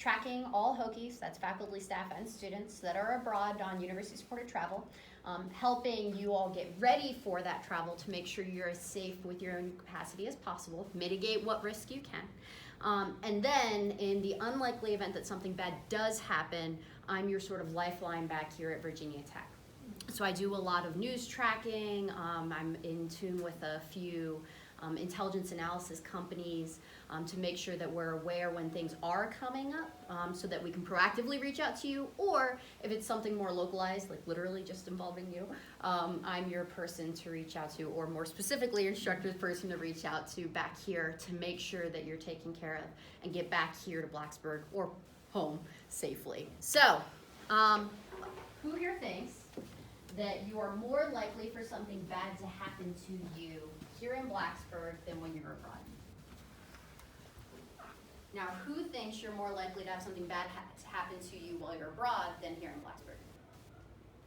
tracking all Hokies, that's faculty, staff, and students that are abroad on university-supported travel, helping you all get ready for that travel to make sure you're as safe with your own capacity as possible, mitigate what risk you can. And then in the unlikely event that something bad does happen, I'm your sort of lifeline back here at Virginia Tech. So I do a lot of news tracking. I'm in tune with a few intelligence analysis companies to make sure that we're aware when things are coming up, so that we can proactively reach out to you, or if it's something more localized, like literally just involving you, I'm your person to reach out to, or more specifically, your instructor's person to reach out to back here to make sure that you're taken care of and get back here to Blacksburg or home safely. So, who here thinks that you are more likely for something bad to happen to you here in Blacksburg than when you're abroad? Now, who thinks you're more likely to have something bad to happen to you while you're abroad than here in Blacksburg?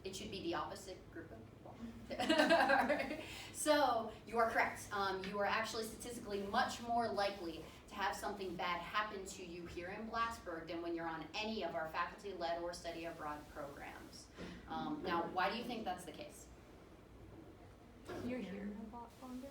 It should be the opposite group of people. So, you are correct. You are actually statistically much more likely to have something bad happen to you here in Blacksburg than when you're on any of our faculty-led or study abroad programs. Now, why do you think that's the case? You're here a lot longer.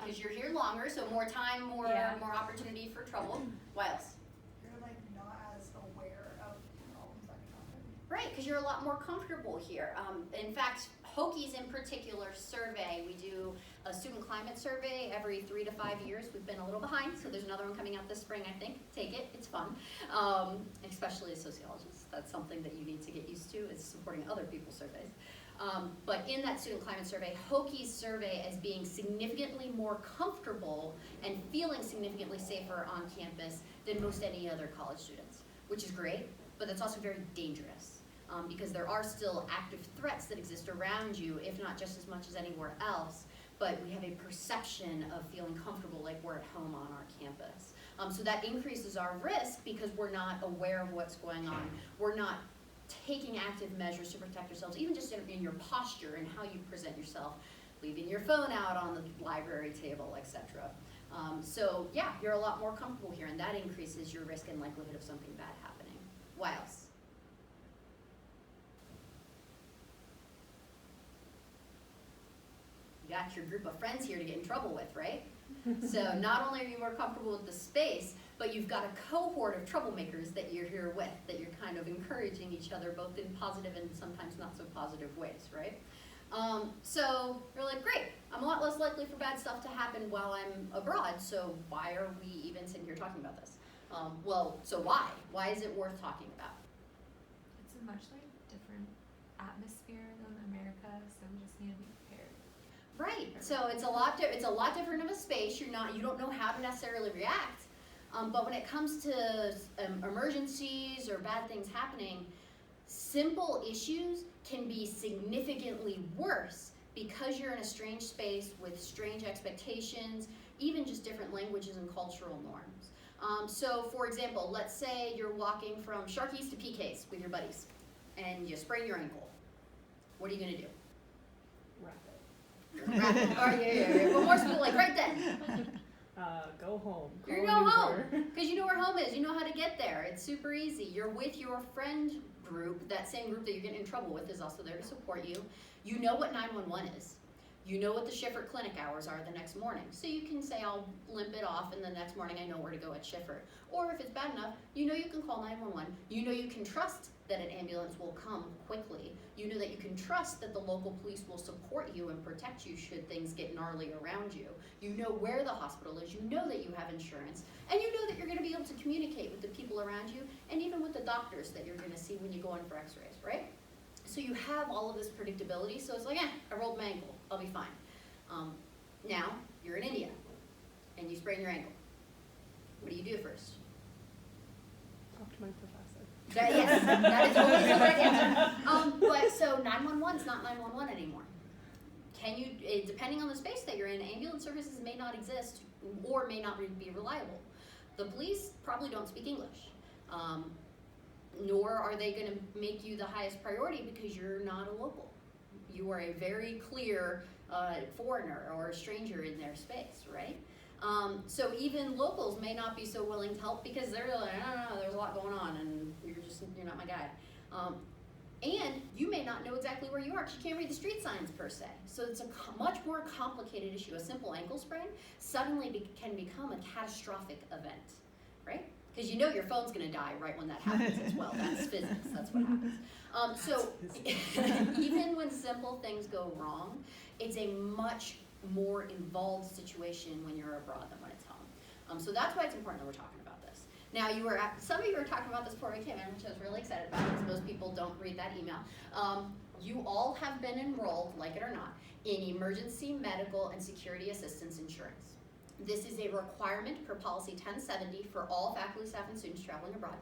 Because you're here longer, so more time, more opportunity for trouble. Why else? You're like not as aware of problems that can happen. Right, because you're a lot more comfortable here. In fact, Hokies in particular survey, we do a student climate survey every 3 to 5 years. We've been a little behind, so there's another one coming out this spring, I think. Take it, it's fun. Especially as sociologists, that's something that you need to get used to, is supporting other people's surveys. But in that student climate survey, Hokies survey as being significantly more comfortable and feeling significantly safer on campus than most any other college students, which is great, but that's also very dangerous. Because there are still active threats that exist around you, if not just as much as anywhere else, but we have a perception of feeling comfortable like we're at home on our campus. So that increases our risk because we're not aware of what's going on. We're not taking active measures to protect yourselves, even just in your posture and how you present yourself, leaving your phone out on the library table, etc. So yeah, you're a lot more comfortable here, and that increases your risk and likelihood of something bad happening. Why else? You got your group of friends here to get in trouble with, right? So not only are you more comfortable with the space, but you've got a cohort of troublemakers that you're here with, that you're kind of encouraging each other, both in positive and sometimes not so positive ways, right? So you're like, great, I'm a lot less likely for bad stuff to happen while I'm abroad, so why are we even sitting here talking about this? So why? Why is it worth talking about? It's a much different atmosphere than America, so we just need to be prepared. Right. So it's a lot different of a space. You don't know how to necessarily react. But when it comes to emergencies or bad things happening, simple issues can be significantly worse because you're in a strange space with strange expectations, even just different languages and cultural norms. So for example, let's say you're walking from Sharkies to PKs with your buddies and you sprain your ankle. What are you going to do? Wrap it. Oh, yeah. But more specifically, like right then. Go home. You go home, because you know where home is. You know how to get there. It's super easy. You're with your friend group. That same group that you're getting in trouble with is also there to support you. You know what 911 is. You know what the Schiffer clinic hours are the next morning. So you can say, I'll limp it off, and the next morning I know where to go at Schiffer. Or if it's bad enough, you know you can call 911. You know you can trust that an ambulance will come quickly. You know that you can trust that the local police will support you and protect you should things get gnarly around you. You know where the hospital is. You know that you have insurance. And you know that you're going to be able to communicate with the people around you and even with the doctors that you're going to see when you go in for x-rays, right? So you have all of this predictability. So it's like, I rolled my ankle. I'll be fine. Now, you're in India and you sprain your ankle. What do you do first? Talk to my professor. Yes, that is always the right answer. But so 911 is not 911 anymore. Depending on the space that you're in, ambulance services may not exist or may not be reliable. The police probably don't speak English, nor are they going to make you the highest priority because you're not a local. You are a very clear foreigner or a stranger in their space, right? So even locals may not be so willing to help because they're like, I don't know, there's a lot going on and you're not my guide. And you may not know exactly where you are because you can't read the street signs per se. So it's a much more complicated issue. A simple ankle sprain suddenly can become a catastrophic event, right? Because you know your phone's going to die right when that happens as well. That's physics. That's what happens. So even when simple things go wrong, it's a much more involved situation when you're abroad than when it's home. So that's why it's important that we're talking about this. Now, some of you were talking about this before we came in, which I was really excited about because most people don't read that email. You all have been enrolled, like it or not, in emergency medical and security assistance insurance. This is a requirement per policy 1070 for all faculty, staff, and students traveling abroad.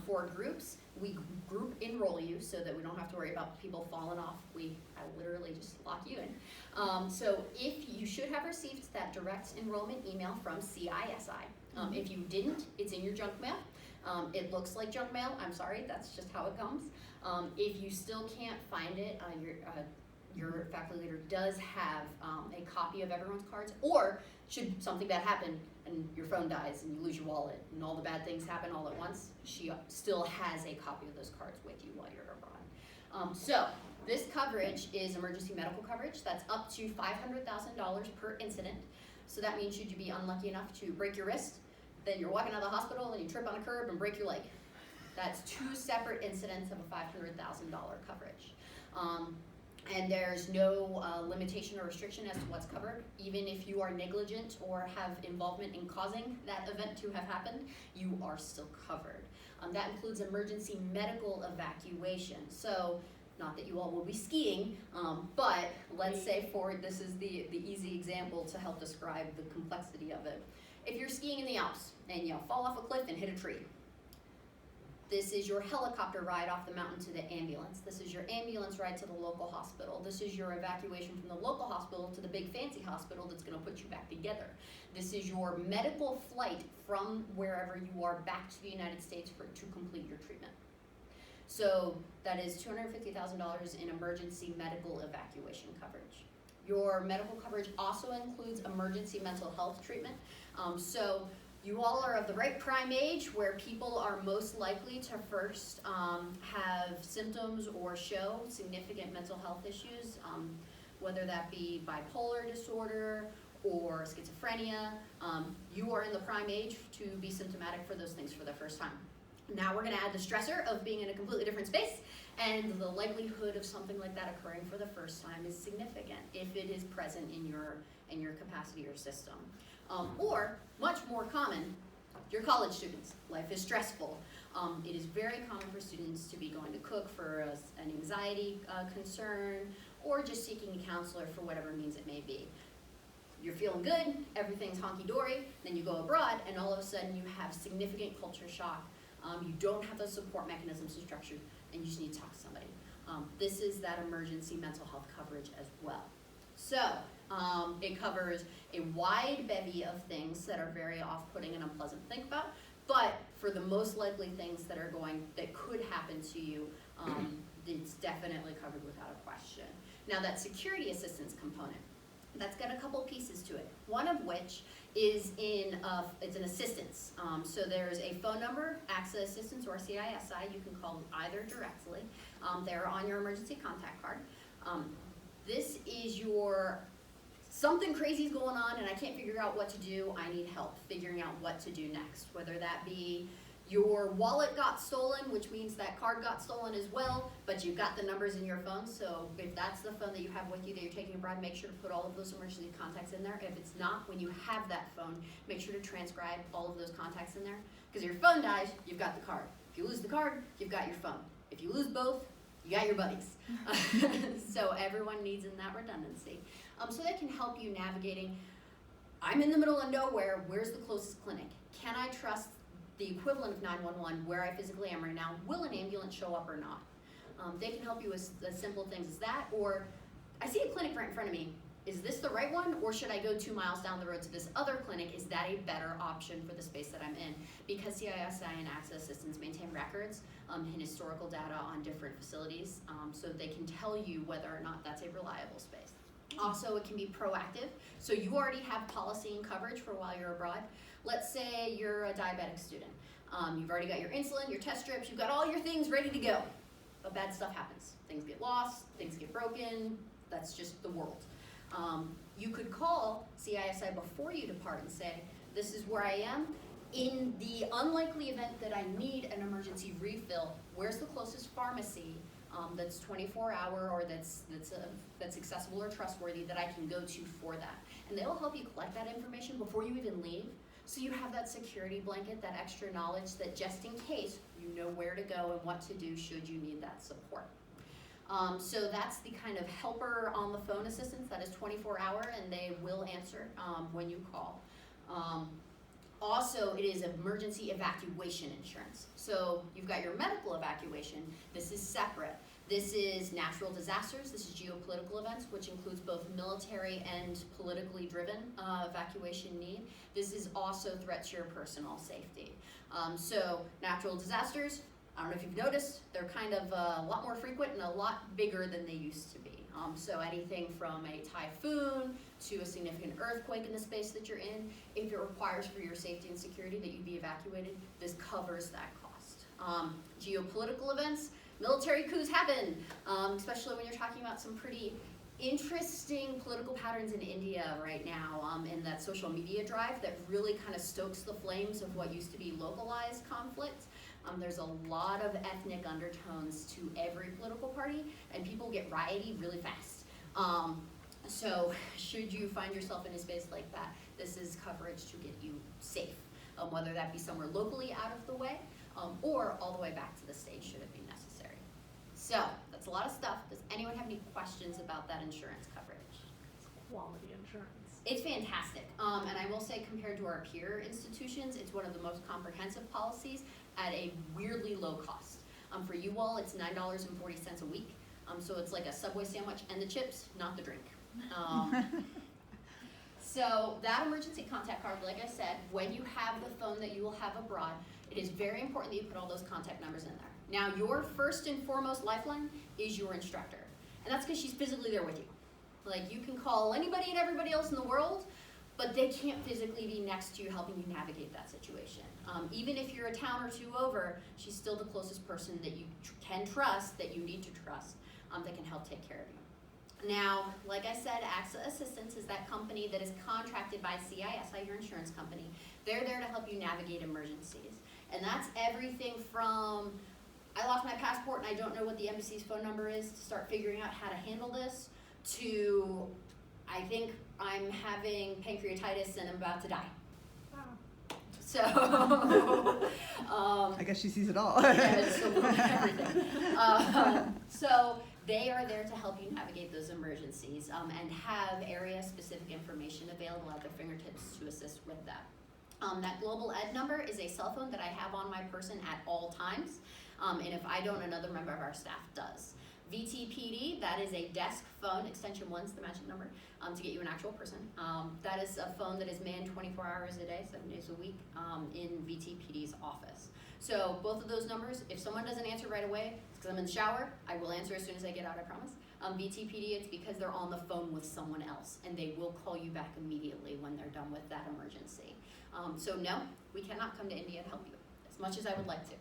For groups, we group enroll you so that we don't have to worry about people falling off. I literally just lock you in. So if you should have received that direct enrollment email from CISI. If you didn't, it's in your junk mail. It looks like junk mail. I'm sorry, that's just how it comes. If you still can't find it, your faculty leader does have a copy of everyone's cards, or should something bad happen and your phone dies and you lose your wallet and all the bad things happen all at once, she still has a copy of those cards with you while you're abroad. So this coverage is emergency medical coverage. That's up to $500,000 per incident. So that means should you be unlucky enough to break your wrist, then you're walking out of the hospital and you trip on a curb and break your leg. That's 2 separate incidents of a $500,000 coverage. And there's no limitation or restriction as to what's covered. Even if you are negligent or have involvement in causing that event to have happened, you are still covered. That includes emergency medical evacuation. So, not that you all will be skiing, but let's say this is the easy example to help describe the complexity of it. If you're skiing in the Alps and you fall off a cliff and hit a tree, this is your helicopter ride off the mountain to the ambulance. This is your ambulance ride to the local hospital. This is your evacuation from the local hospital to the big fancy hospital that's going to put you back together. This is your medical flight from wherever you are back to the United States to complete your treatment. So that is $250,000 in emergency medical evacuation coverage. Your medical coverage also includes emergency mental health treatment. So you all are of the right prime age where people are most likely to first have symptoms or show significant mental health issues, whether that be bipolar disorder or schizophrenia. You are in the prime age to be symptomatic for those things for the first time. Now we're going to add the stressor of being in a completely different space, and the likelihood of something like that occurring for the first time is significant if it is present in your capacity or system. Or, much more common, your college students. Life is stressful. It is very common for students to be going to cook for an anxiety concern, or just seeking a counselor for whatever means it may be. You're feeling good, everything's honky-dory, then you go abroad, and all of a sudden you have significant culture shock. You don't have those support mechanisms structured, and you just need to talk to somebody. This is that emergency mental health coverage as well. So, it covers a wide bevy of things that are very off-putting and unpleasant to think about, but for the most likely things that could happen to you, it's definitely covered without a question. Now that security assistance component, that's got a couple pieces to it. One of which is it's an assistance. So there's a phone number, AXA Assistance or CISI. You can call either directly. They're on your emergency contact card. This is something crazy is going on and I can't figure out what to do. I need help figuring out what to do next. Whether that be your wallet got stolen, which means that card got stolen as well, but you've got the numbers in your phone. So if that's the phone that you have with you that you're taking abroad, make sure to put all of those emergency contacts in there. If it's not, when you have that phone, make sure to transcribe all of those contacts in there. Because if your phone dies, you've got the card. If you lose the card, you've got your phone. If you lose both, you got your buddies. So everyone needs in that redundancy. So that can help you navigating, I'm in the middle of nowhere, where's the closest clinic? Can I trust the equivalent of 911 where I physically am right now? Will an ambulance show up or not? They can help you with simple things as that, or I see a clinic right in front of me. Is this the right one, or should I go 2 miles down the road to this other clinic? Is that a better option for the space that I'm in? Because CISI and AXA Assistance maintain records and historical data on different facilities, so they can tell you whether or not that's a reliable space. Also, it can be proactive. So you already have policy and coverage for while you're abroad. Let's say you're a diabetic student. You've already got your insulin, your test strips, you've got all your things ready to go. But bad stuff happens. Things get lost, things get broken. That's just the world. You could call CISI before you depart and say, this is where I am. In the unlikely event that I need an emergency refill, where's the closest pharmacy that's 24-hour or that's accessible or trustworthy that I can go to for that? And they'll help you collect that information before you even leave, so you have that security blanket, that extra knowledge that just in case, you know where to go and what to do should you need that support. So that's the kind of helper on the phone assistance that is 24-hour, and they will answer when you call. Also, it is emergency evacuation insurance. So you've got your medical evacuation. This is separate. This is natural disasters. This is geopolitical events, which includes both military and politically driven evacuation need. This is also threat to your personal safety. So natural disasters, I don't know if you've noticed, they're kind of a lot more frequent and a lot bigger than they used to be. So anything from a typhoon to a significant earthquake in the space that you're in, if it requires for your safety and security that you be evacuated, this covers that cost. Geopolitical events, military coups happen, especially when you're talking about some pretty interesting political patterns in India right now, in that social media drive that really kind of stokes the flames of what used to be localized conflict. There's a lot of ethnic undertones to every political party, and people get rioty really fast. So should you find yourself in a space like that, this is coverage to get you safe, whether that be somewhere locally out of the way, or all the way back to the state should it be necessary. So that's a lot of stuff. Does anyone have any questions about that insurance coverage? Quality insurance. It's fantastic, and I will say compared to our peer institutions, it's one of the most comprehensive policies at a weirdly low cost. For you all, it's $9.40 a week, so it's like a Subway sandwich and the chips, not the drink. So that emergency contact card, like I said, when you have the phone that you will have abroad, it is very important that you put all those contact numbers in there. Now, your first and foremost lifeline is your instructor, and that's because she's physically there with you. Like, you can call anybody and everybody else in the world, but they can't physically be next to you helping you navigate that situation. Even if you're a town or two over, she's still the closest person that you can trust, that you need to trust, that can help take care of you. Now, like I said, AXA Assistance is that company that is contracted by CISI, your insurance company. They're there to help you navigate emergencies. And that's everything from, I lost my passport and I don't know what the embassy's phone number is to start figuring out how to handle this, to, I think I'm having pancreatitis and I'm about to die. Wow. So, I guess she sees it all. yeah, it's a little bit of everything. So they are there to help you navigate those emergencies and have area-specific information available at their fingertips to assist with that. That Global Ed number is a cell phone that I have on my person at all times, and if I don't, another member of our staff does. VTPD, that is a desk phone, extension 1's the magic number, to get you an actual person. That is a phone that is manned 24 hours a day, 7 days a week, in VTPD's office. So both of those numbers, if someone doesn't answer right away, it's because I'm in the shower, I will answer as soon as I get out, I promise. VTPD, it's because they're on the phone with someone else, and they will call you back immediately when they're done with that emergency. So no, we cannot come to India and help you, as much as I would like to.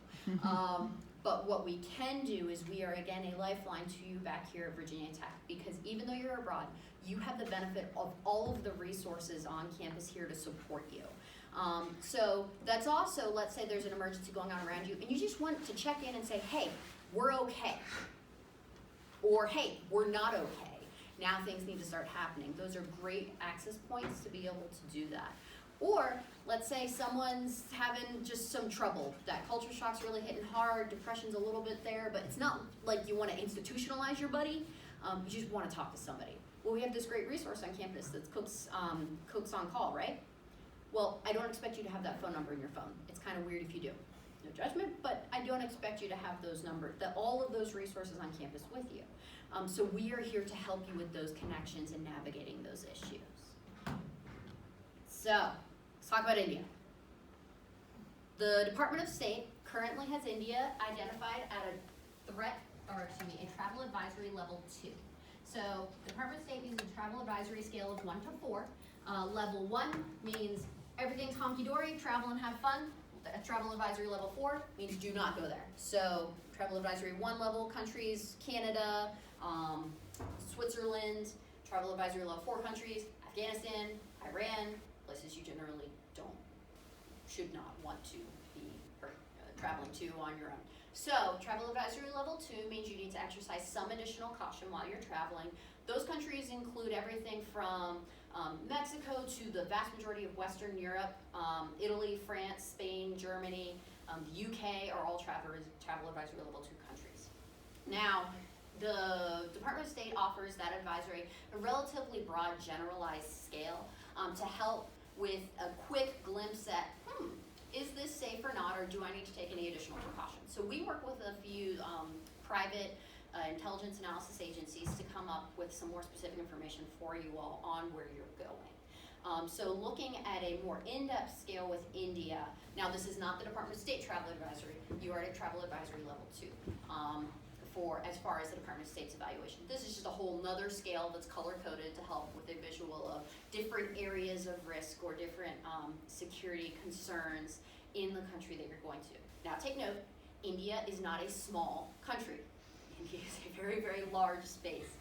But what we can do is we are, again, a lifeline to you back here at Virginia Tech, because even though you're abroad, you have the benefit of all of the resources on campus here to support you. So that's also, let's say there's an emergency going on around you, and you just want to check in and say, hey, we're okay. Or, hey, we're not okay. Now things need to start happening. Those are great access points to be able to do that. Or, let's say someone's having just some trouble. That culture shock's really hitting hard, depression's a little bit there, but it's not like you want to institutionalize your buddy. You just want to talk to somebody. Well, we have this great resource on campus that's Cooks on Call, right? Well, I don't expect you to have that phone number in your phone. It's kind of weird if you do. No judgment, but I don't expect you to have those numbers, all of those resources on campus with you. So we are here to help you with those connections and navigating those issues. So, let's talk about India. The Department of State currently has India identified at a travel advisory level 2. So the Department of State uses a travel advisory scale of 1 to 4. Level 1 means everything's honky-dory, travel and have fun. Travel advisory level 4 means do not go there. So travel advisory 1 level countries, Canada, Switzerland. Travel advisory level 4 countries, Afghanistan, Iran, places you generally should not want to be traveling to on your own. So travel advisory level 2 means you need to exercise some additional caution while you're traveling. Those countries include everything from Mexico to the vast majority of Western Europe, Italy, France, Spain, Germany, the UK are all travel advisory level 2 countries. Now, the Department of State offers that advisory a relatively broad, generalized scale to help with a quick glimpse at, is this safe or not, or do I need to take any additional precautions? So we work with a few private intelligence analysis agencies to come up with some more specific information for you all on where you're going. So looking at a more in-depth scale with India, now this is not the Department of State travel advisory, you are at a travel advisory level 2. For as far as the Department of State's evaluation. This is just a whole nother scale that's color-coded to help with a visual of different areas of risk or different security concerns in the country that you're going to. Now take note, India is not a small country. India is a very, very large space.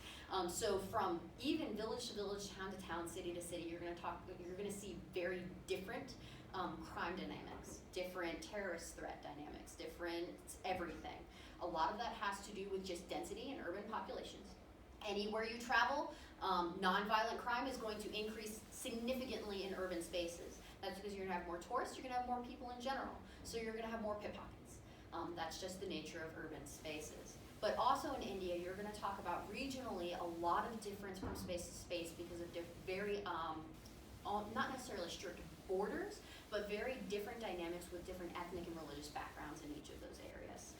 So from even village to village, town to town, city to city, you're gonna see very different crime dynamics, different terrorist threat dynamics, different everything. A lot of that has to do with just density in urban populations. Anywhere you travel, nonviolent crime is going to increase significantly in urban spaces. That's because you're gonna have more tourists, you're gonna have more people in general. So you're gonna have more pickpockets. That's just the nature of urban spaces. But also in India, you're gonna talk about regionally a lot of difference from space to space because of very, not necessarily strict borders, but very different dynamics with different ethnic and religious backgrounds in each of those areas.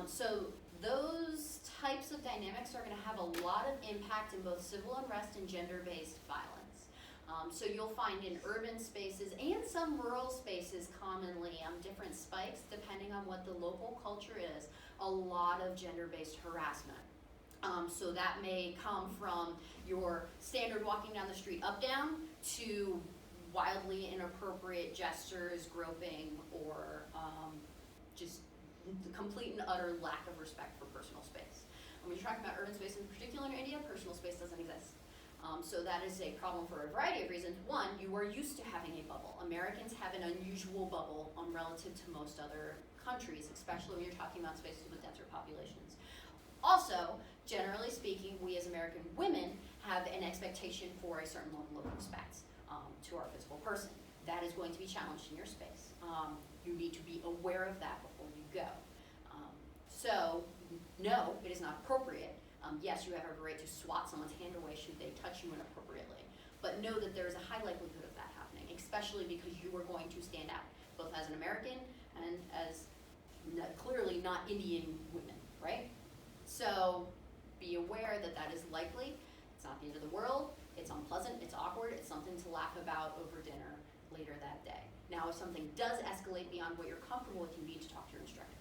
So those types of dynamics are going to have a lot of impact in both civil unrest and gender-based violence. So you'll find in urban spaces and some rural spaces commonly different spikes depending on what the local culture is, a lot of gender-based harassment. So that may come from your standard walking down the street up-down to wildly inappropriate gestures, groping, or just the complete and utter lack of respect for personal space. When you're talking about urban space in particular in India, personal space doesn't exist. So that is a problem for a variety of reasons. One, you are used to having a bubble. Americans have an unusual bubble relative to most other countries, especially when you're talking about spaces with denser populations. Also, generally speaking, we as American women have an expectation for a certain level of respect to our physical person. That is going to be challenged in your space. You need to be aware of that before you go. So, no, it is not appropriate. Yes, you have every right to swat someone's hand away should they touch you inappropriately. But know that there is a high likelihood of that happening, especially because you are going to stand out, both as an American and as clearly not Indian women, right? So, be aware that that is likely. It's not the end of the world. It's unpleasant. It's awkward. It's something to laugh about over dinner later that day. Now, if something does escalate beyond what you're comfortable with, you need to talk to your instructor.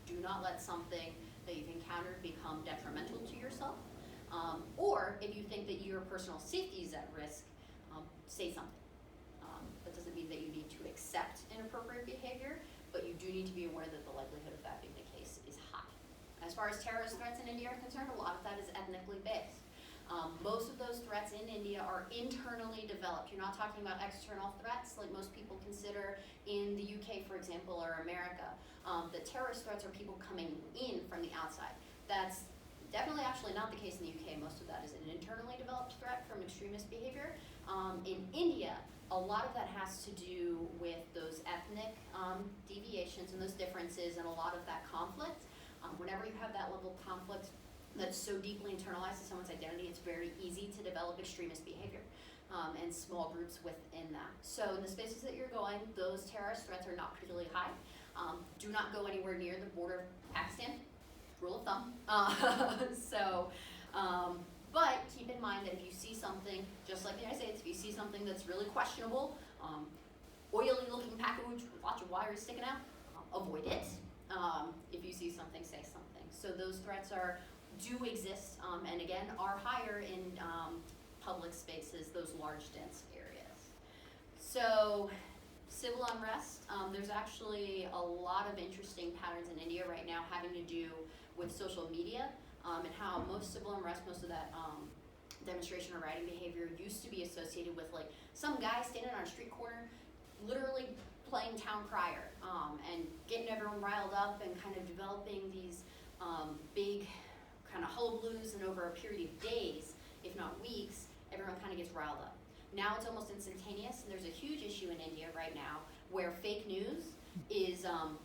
Do not let something that you've encountered become detrimental to yourself. Or if you think that your personal safety is at risk, say something. That doesn't mean that you need to accept inappropriate behavior, but you do need to be aware that the likelihood of that being the case is high. As far as terrorist threats in India are concerned, a lot of that is ethnically based. Most of those threats in India are internally developed. You're not talking about external threats like most people consider in the UK, for example, or America. The terrorist threats are people coming in from the outside. That's definitely actually not the case in the UK. Most of that is an internally developed threat from extremist behavior. In India, a lot of that has to do with those ethnic deviations and those differences and a lot of that conflict. Whenever you have that level of conflict that's so deeply internalized to someone's identity, it's very easy to develop extremist behavior and small groups within that. So in the spaces that you're going, those terrorist threats are not particularly high. Do not go anywhere near the border of Pakistan, rule of thumb. But keep in mind that if you see something, just like the United States, if you see something that's really questionable, oily looking package with lots of wires sticking out, avoid it. If you see something, say something. So those threats are do exist, and again, are higher in public spaces, those large dense areas. So, civil unrest, there's actually a lot of interesting patterns in India right now having to do with social media, and how most civil unrest, most of that demonstration or rioting behavior used to be associated with like some guy standing on a street corner, literally playing town crier, and getting everyone riled up and kind of developing these big kind of hullabaloos, and over a period of days, if not weeks, everyone kind of gets riled up. Now it's almost instantaneous, and there's a huge issue in India right now where fake news is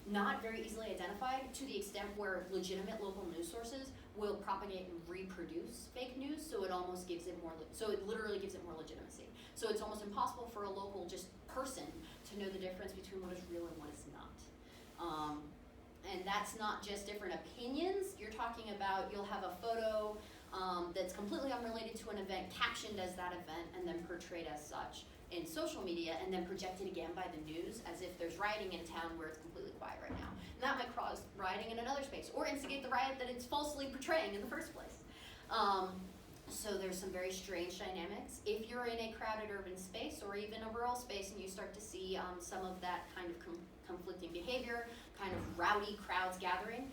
not very easily identified, to the extent where legitimate local news sources will propagate and reproduce fake news, so it almost gives it more, so it literally gives it more legitimacy. So it's almost impossible for a local just person to know the difference between what is real and what is not. And that's not just different opinions. You're talking about, you'll have a photo that's completely unrelated to an event, captioned as that event, and then portrayed as such in social media, and then projected again by the news as if there's rioting in town where it's completely quiet right now. And that might cause rioting in another space, or instigate the riot that it's falsely portraying in the first place. So there's some very strange dynamics. If you're in a crowded urban space, or even a rural space, and you start to see some of that kind of conflicting behavior, kind of rowdy crowds gathering,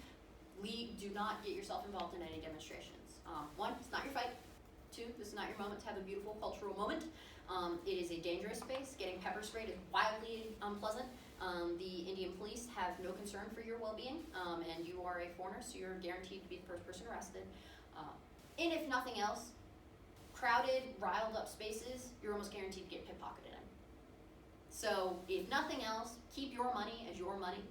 do not get yourself involved in any demonstrations. One, it's not your fight. Two, this is not your moment to have a beautiful cultural moment. It is a dangerous space. Getting pepper sprayed is wildly unpleasant. The Indian police have no concern for your well-being, and you are a foreigner, so you're guaranteed to be the first person arrested. And if nothing else, crowded, riled up spaces, you're almost guaranteed to get pickpocketed in. So if nothing else, keep your money as your money.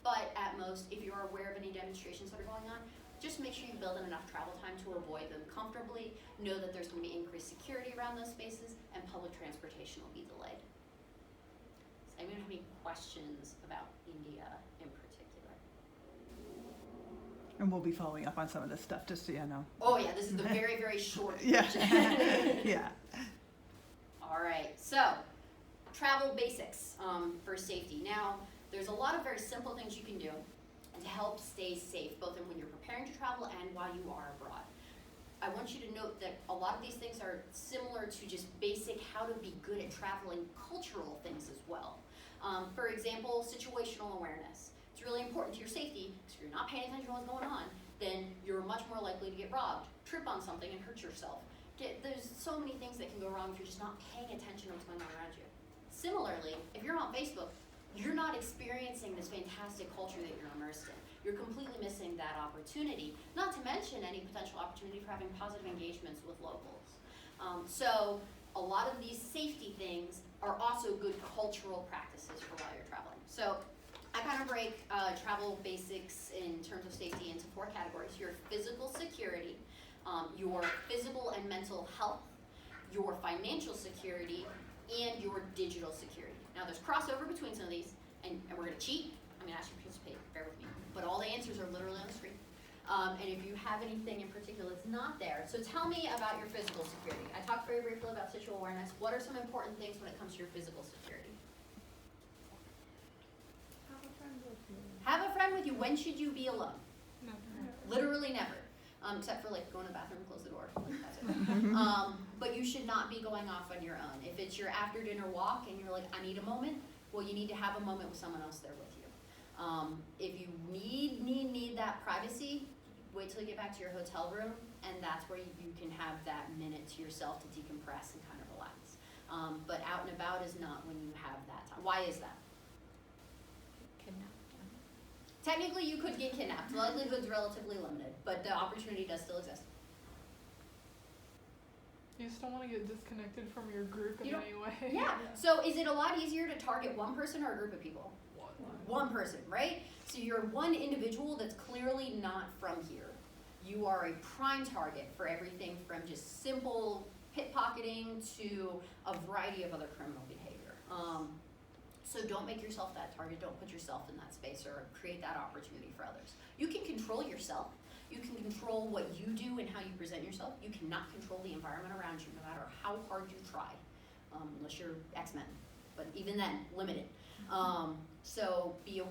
But at most, if you're aware of any demonstrations that are going on, just make sure you build in enough travel time to avoid them comfortably. Know that there's going to be increased security around those spaces, and public transportation will be delayed. Does anyone have any questions about India in particular? And we'll be following up on some of this stuff, just so you know. Oh yeah, this is the very, very short Yeah. version. Yeah. All right, so travel basics for safety. Now, there's a lot of very simple things you can do to help stay safe, both in when you're preparing to travel and while you are abroad. I want you to note that a lot of these things are similar to just basic how to be good at traveling cultural things as well. For example, situational awareness. It's really important to your safety, because if you're not paying attention to what's going on, then you're much more likely to get robbed, trip on something and hurt yourself. There's so many things that can go wrong if you're just not paying attention to what's going on around you. Similarly, if you're on Facebook, you're not experiencing this fantastic culture that you're immersed in. You're completely missing that opportunity, not to mention any potential opportunity for having positive engagements with locals. So a lot of these safety things are also good cultural practices for while you're traveling. So I kind of break travel basics in terms of safety into 4 categories: your physical security, your physical and mental health, your financial security, and your digital security. Now there's crossover between some of these, and we're gonna cheat. I'm gonna ask you to participate, bear with me. But all the answers are literally on the screen. And if you have anything in particular that's not there, so tell me about your physical security. I talked very briefly about situational awareness. What are some important things when it comes to your physical security? Have a friend with you. Have a friend with you. When should you be alone? No. Literally never. Except for like going to the bathroom and close the door. Like, that's it. But you should not be going off on your own. If it's your after dinner walk and you're like, I need a moment, well, you need to have a moment with someone else there with you. If you need that privacy, wait till you get back to your hotel room, and that's where you can have that minute to yourself to decompress and kind of relax. But out and about is not when you have that time. Why is that? Kidnapped. Technically, you could get kidnapped. The likelihood's relatively limited, but the opportunity does still exist. You just don't want to get disconnected from your group in You don't- any way. Yeah. So is it a lot easier to target one person or a group of people? One person, right? So you're one individual that's clearly not from here. You are a prime target for everything from just simple pickpocketing to a variety of other criminal behavior. So don't make yourself that target. Don't put yourself in that space or create that opportunity for others. You can control yourself. You can control what you do and how you present yourself. You cannot control the environment around you, no matter how hard you try, unless you're X-Men. But even then, limited. So you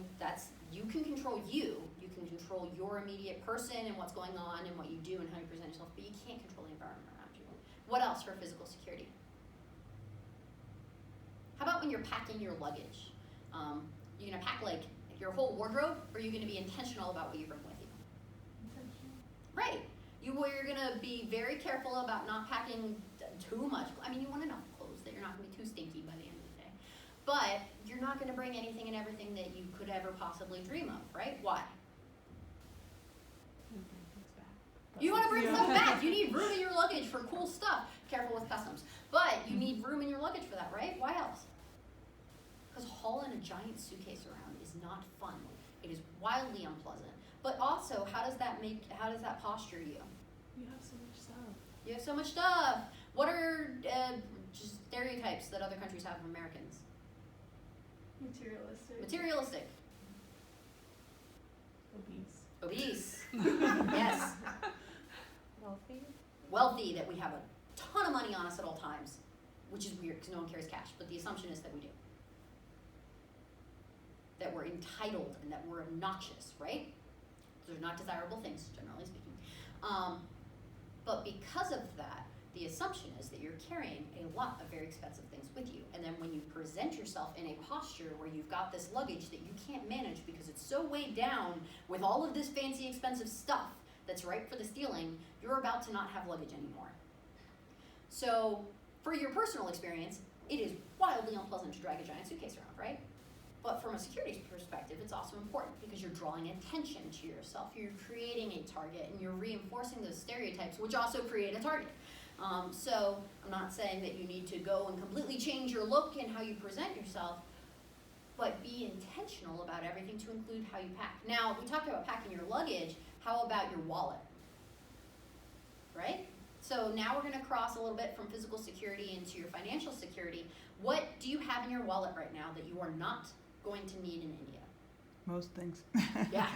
can control you. You can control control your immediate person and what's going on and what you do and how you present yourself, but you can't control the environment around you. What else for physical security? How about when you're packing your luggage? You're gonna pack like your whole wardrobe, or are you gonna be intentional about what you bring with you? Right. You're gonna be very careful about not packing too much. I mean, you want enough clothes that you're not gonna be too stinky by the end of the day. But you're not gonna bring anything and everything that you could ever possibly dream of, right? Why? You wanna bring stuff back. You need room in your luggage for cool stuff. Careful with customs. But you need room in your luggage for that, right? Why else? Because hauling a giant suitcase around is not fun. It is wildly unpleasant. But also, how does that posture you? You have so much stuff. You have so much stuff. What are just stereotypes that other countries have of Americans? Materialistic. Materialistic. Obese. Obese. Yes. Wealthy. Wealthy, that we have a ton of money on us at all times, which is weird because no one carries cash, but the assumption is that we do. That we're entitled and that we're obnoxious, right? Those are not desirable things, generally speaking. But because of that, the assumption is that you're carrying a lot of very expensive things with you. And then when you present yourself in a posture where you've got this luggage that you can't manage because it's so weighed down with all of this fancy, expensive stuff that's ripe for the stealing, you're about to not have luggage anymore. So, for your personal experience, it is wildly unpleasant to drag a giant suitcase around, right? But from a security perspective, it's also important because you're drawing attention to yourself. You're creating a target and you're reinforcing those stereotypes, which also create a target. So I'm not saying that you need to go and completely change your look and how you present yourself, but be intentional about everything to include how you pack. Now, we talked about packing your luggage. How about your wallet? Right? So now we're going to cross a little bit from physical security into your financial security. What do you have in your wallet right now that you are not going to need in India? Most things. Yeah.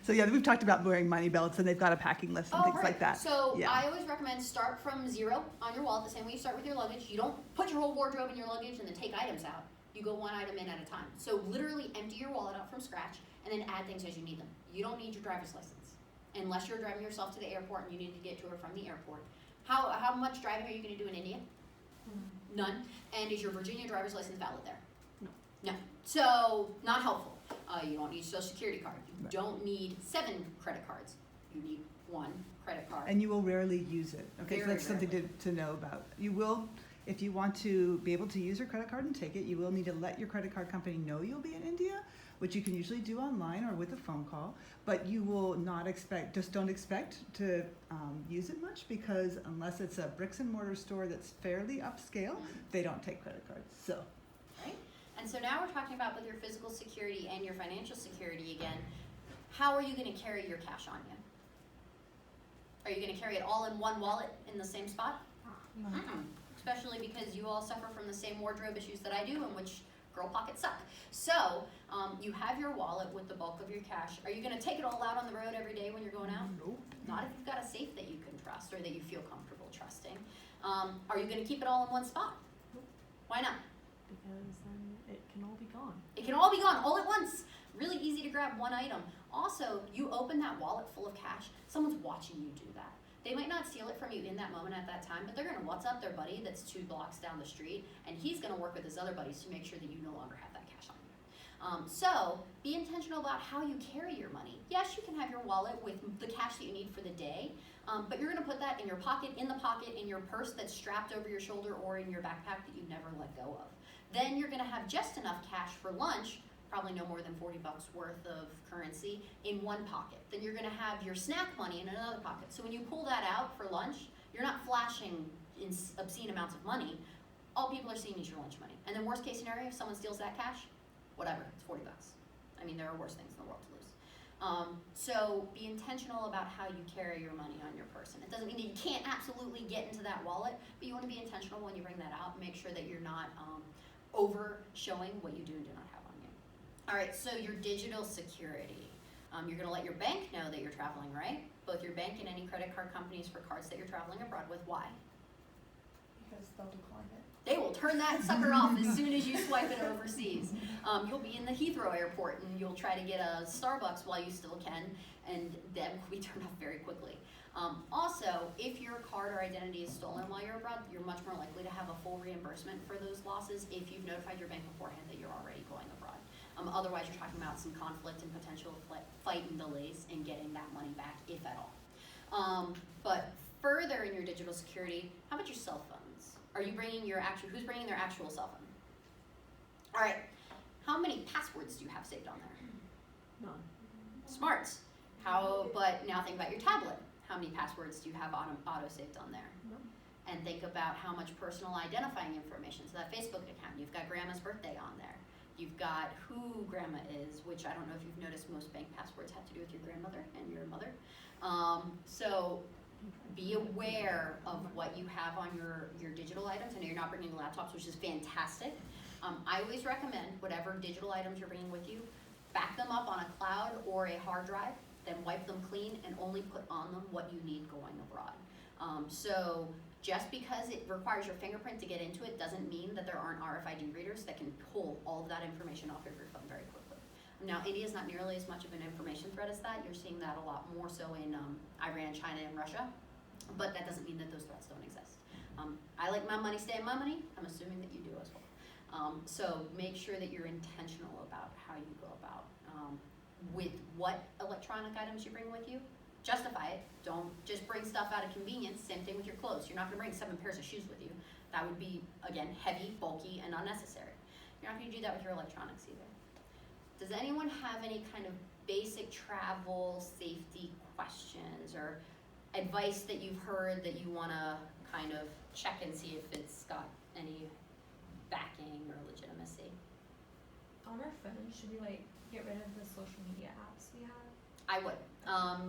So yeah, we've talked about wearing money belts, and they've got a packing list and things right. like that. So yeah. I always recommend start from 0 on your wallet, the same way you start with your luggage. You don't put your whole wardrobe in your luggage and then take items out. You go one item in at a time. So literally empty your wallet out from scratch and then add things as you need them. You don't need your driver's license unless you're driving yourself to the airport and you need to get to or from the airport. How much driving are you going to do in India? None. And is your Virginia driver's license valid there? No. So, not helpful. You don't need a social security card. You don't need 7 credit cards. You need 1 credit card. And you will rarely use it. Okay, Very so that's something to know about. You will, if you want to be able to use your credit card and take it, you will need to let your credit card company know you'll be in India, which you can usually do online or with a phone call. But you will not don't expect to use it much, because unless it's a bricks and mortar store that's fairly upscale, they don't take credit cards. So. Right? And so now we're talking about with your physical security and your financial security again. How are you going to carry your cash on you? Are you going to carry it all in one wallet in the same spot? No. Especially because you all suffer from the same wardrobe issues that I do, in which girl pockets suck. So you have your wallet with the bulk of your cash. Are you going to take it all out on the road every day when you're going out? Nope. Not if you've got a safe that you can trust or that you feel comfortable trusting. Are you going to keep it all in one spot? Why not? Because then it can all be gone. It can all be gone all at once. Really easy to grab one item. Also, you open that wallet full of cash, someone's watching you do that. They might not steal it from you in that moment at that time, but they're going to WhatsApp their buddy that's 2 blocks down the street, and he's going to work with his other buddies to make sure that you no longer have that cash on you. So be intentional about how you carry your money. Yes, you can have your wallet with the cash that you need for the day, but you're going to put that in your pocket, in your purse that's strapped over your shoulder, or in your backpack that you never let go of. Then you're going to have just enough cash for lunch, probably no more than $40 worth of currency, in one pocket. Then you're going to have your snack money in another pocket. So when you pull that out for lunch, you're not flashing in obscene amounts of money. All people are seeing is your lunch money. And then worst case scenario, if someone steals that cash, whatever, it's $40. I mean, there are worse things in the world to lose. So be intentional about how you carry your money on your person. It doesn't mean that you can't absolutely get into that wallet, but you want to be intentional when you bring that out and make sure that you're not over showing what you do and do not have on you. All right, so your digital security. You're going to let your bank know that you're traveling, right? Both your bank and any credit card companies for cards that you're traveling abroad with. Why? Because they'll decline it. They will turn that sucker off as soon as you swipe it overseas. You'll be in the Heathrow airport and you'll try to get a Starbucks while you still can, and that will be turned off very quickly. Also, if your card or identity is stolen while you're abroad, you're much more likely to have a full reimbursement for those losses if you've notified your bank beforehand that you're already going abroad. Otherwise, you're talking about some conflict and potential fight and delays in getting that money back, if at all. But further in your digital security, how about your cell phones? Are you bringing your who's bringing their actual cell phone? All right, how many passwords do you have saved on there? None. Smart. But now think about your tablet. How many passwords do you have auto-saved on there? None. And think about how much personal identifying information. So that Facebook account, you've got grandma's birthday on there. You've got who grandma is, which I don't know if you've noticed most bank passwords have to do with your grandmother and your mother. So be aware of what you have on your digital items. I know you're not bringing laptops, which is fantastic. I always recommend whatever digital items you're bringing with you, back them up on a cloud or a hard drive, then wipe them clean and only put on them what you need going abroad. So just because it requires your fingerprint to get into it doesn't mean that there aren't RFID readers that can pull all of that information off of your phone very quickly. Now, India is not nearly as much of an information threat as that. You're seeing that a lot more so in Iran, China, and Russia, but that doesn't mean that those threats don't exist. I like my money, stay in my money. I'm assuming that you do as well. So make sure that you're intentional about how you go about with what electronic items you bring with you. Justify it. Don't just bring stuff out of convenience. Same thing with your clothes. You're not going to bring 7 pairs of shoes with you. That would be, again, heavy, bulky, and unnecessary. You're not going to do that with your electronics either. Does anyone have any kind of basic travel safety questions or advice that you've heard that you want to kind of check and see if it's got any backing or legitimacy? On our phone, should we get rid of the social media apps we have? I would.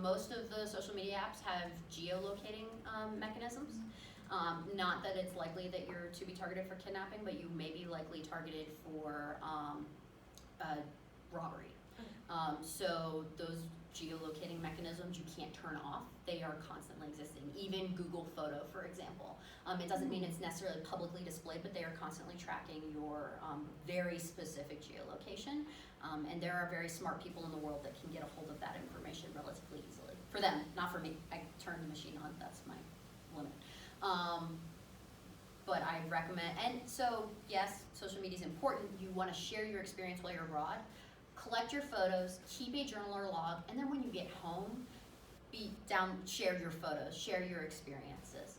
Most of the social media apps have geolocating mechanisms. Not that it's likely that you're to be targeted for kidnapping, but you may be likely targeted for robbery. Okay. So those geolocating mechanisms you can't turn off. They are constantly existing. Even Google Photo, for example. It doesn't mean it's necessarily publicly displayed, but they are constantly tracking your very specific geolocation. And there are very smart people in the world that can get a hold of that information relatively easily. For them, not for me. I turn the machine on, that's my limit. But I recommend, and so yes, social media is important. You want to share your experience while you're abroad. Collect your photos, keep a journal or log, and then when you get home, share your photos, share your experiences.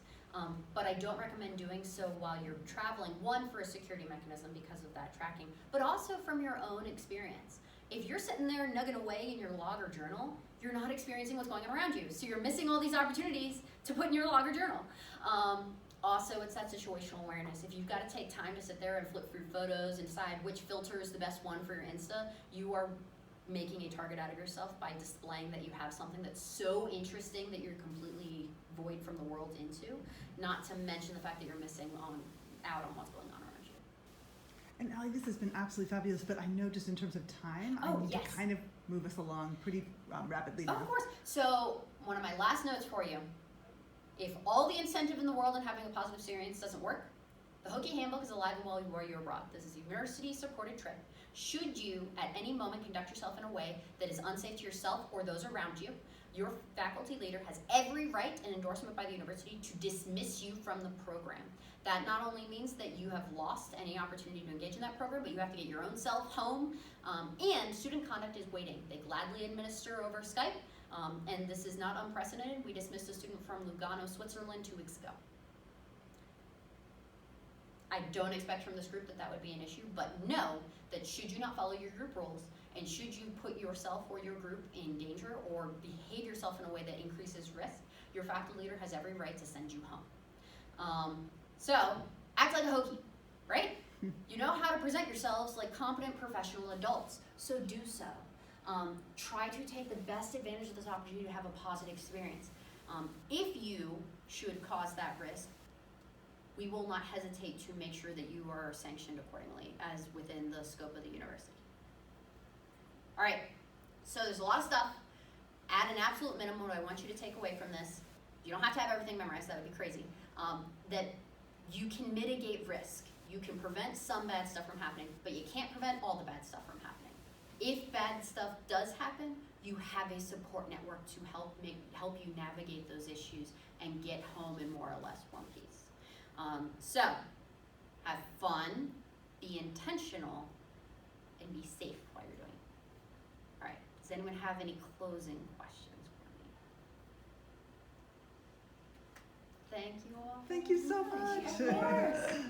But I don't recommend doing so while you're traveling, one, for a security mechanism because of that tracking, but also from your own experience. If you're sitting there nugging away in your log or journal, you're not experiencing what's going on around you. So you're missing all these opportunities to put in your log or journal. Also, it's that situational awareness. If you've got to take time to sit there and flip through photos and decide which filter is the best one for your Insta, you are making a target out of yourself by displaying that you have something that's so interesting that you're completely void from the world into, not to mention the fact that you're missing out on what's going on around you. And Allie, this has been absolutely fabulous, but I know just in terms of time, I need yes. to kind of move us along pretty rapidly Oh, now. of course. So one of my last notes for you, if all the incentive in the world in having a positive experience doesn't work, the Hokie Handbook is alive and well while you're abroad. This is a university-supported trip. Should you, at any moment, conduct yourself in a way that is unsafe to yourself or those around you, your faculty leader has every right and endorsement by the university to dismiss you from the program. That not only means that you have lost any opportunity to engage in that program, but you have to get your own self home, and student conduct is waiting. They gladly administer over Skype, and this is not unprecedented. We dismissed a student from Lugano, Switzerland 2 weeks ago. I don't expect from this group that would be an issue, but know that should you not follow your group rules, and should you put yourself or your group in danger or behave yourself in a way that increases risk, your faculty leader has every right to send you home. So, act like a Hokie, right? You know how to present yourselves like competent professional adults, so do so. Try to take the best advantage of this opportunity to have a positive experience. If you should cause that risk, we will not hesitate to make sure that you are sanctioned accordingly as within the scope of the university. All right, so there's a lot of stuff. At an absolute minimum, what I want you to take away from this, you don't have to have everything memorized, that would be crazy, that you can mitigate risk. You can prevent some bad stuff from happening, but you can't prevent all the bad stuff from happening. If bad stuff does happen, you have a support network to help you navigate those issues and get home in more or less one piece. So, have fun, be intentional, and be safe while you're doing it. All right, does anyone have any closing questions for me? Thank you all. Thank you so Thank you. much.